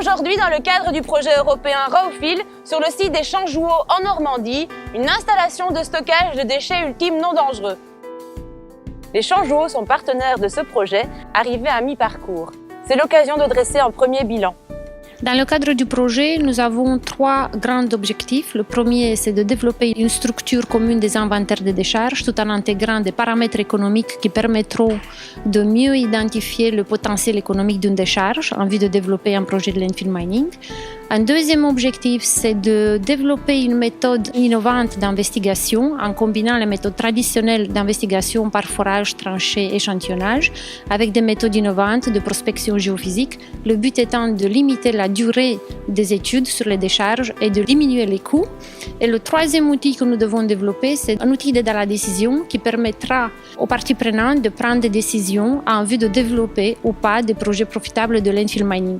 aujourd'hui dans le cadre du projet européen Raufill sur le site des Champs Jouot en Normandie, une installation de stockage de déchets ultimes non dangereux. Les Champs Jouot sont partenaires de ce projet, arrivés à mi-parcours. C'est l'occasion de dresser un premier bilan. Dans le cadre du projet, nous avons 3 grands objectifs. Le premier, c'est de développer une structure commune des inventaires de décharges tout en intégrant des paramètres économiques qui permettront de mieux identifier le potentiel économique d'une décharge en vue de développer un projet de landfill mining. Un deuxième objectif, c'est de développer une méthode innovante d'investigation en combinant les méthodes traditionnelles d'investigation par forage, tranchée, échantillonnage avec des méthodes innovantes de prospection géophysique. Le but étant de limiter la durée des études sur les décharges et de diminuer les coûts. Et le troisième outil que nous devons développer, c'est un outil d'aide à la décision qui permettra aux parties prenantes de prendre des décisions en vue de développer ou pas des projets profitables de landfill mining.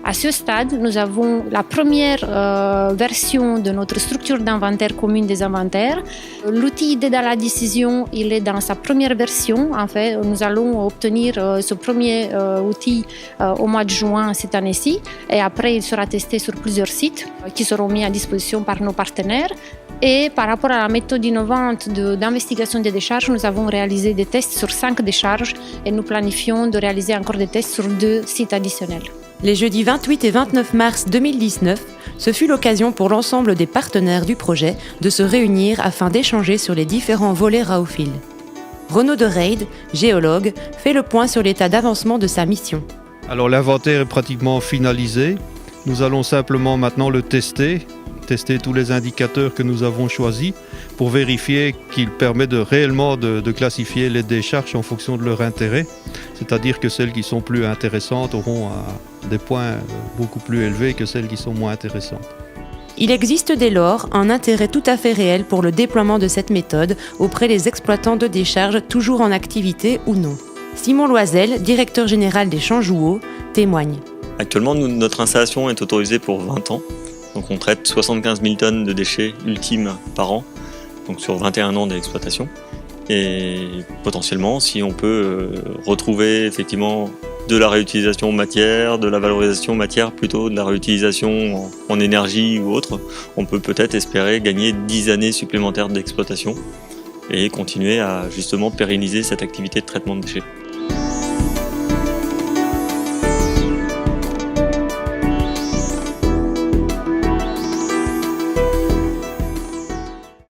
À ce stade, nous avons la première version de notre structure d'inventaire commune des inventaires. L'outil d'aide à la décision, il est dans sa première version. En fait, nous allons obtenir ce premier outil au mois de juin cette année-ci. Et après, il sera testé sur plusieurs sites qui seront mis à disposition par nos partenaires. Et par rapport à la méthode innovante d'investigation des décharges, nous avons réalisé des tests sur 5 décharges et nous planifions de réaliser encore des tests sur 2 sites additionnels. Les jeudis 28 et 29 mars 2019, ce fut l'occasion pour l'ensemble des partenaires du projet de se réunir afin d'échanger sur les différents volets Raufill. Renaud de Reid, géologue, fait le point sur l'état d'avancement de sa mission. Alors l'inventaire est pratiquement finalisé. Nous allons simplement maintenant le tester tous les indicateurs que nous avons choisis pour vérifier qu'ils permettent réellement de classifier les décharges en fonction de leur intérêt. C'est-à-dire que celles qui sont plus intéressantes auront des points beaucoup plus élevés que celles qui sont moins intéressantes. Il existe dès lors un intérêt tout à fait réel pour le déploiement de cette méthode auprès des exploitants de décharges toujours en activité ou non. Simon Loisel, directeur général des Champs Jouot, témoigne. Actuellement, notre installation est autorisée pour 20 ans. Donc on traite 75 000 tonnes de déchets ultimes par an, donc sur 21 ans d'exploitation. Et potentiellement, si on peut retrouver effectivement de la réutilisation matière, de la valorisation matière plutôt, de la réutilisation en énergie ou autre, on peut peut-être espérer gagner 10 années supplémentaires d'exploitation et continuer à justement pérenniser cette activité de traitement de déchets.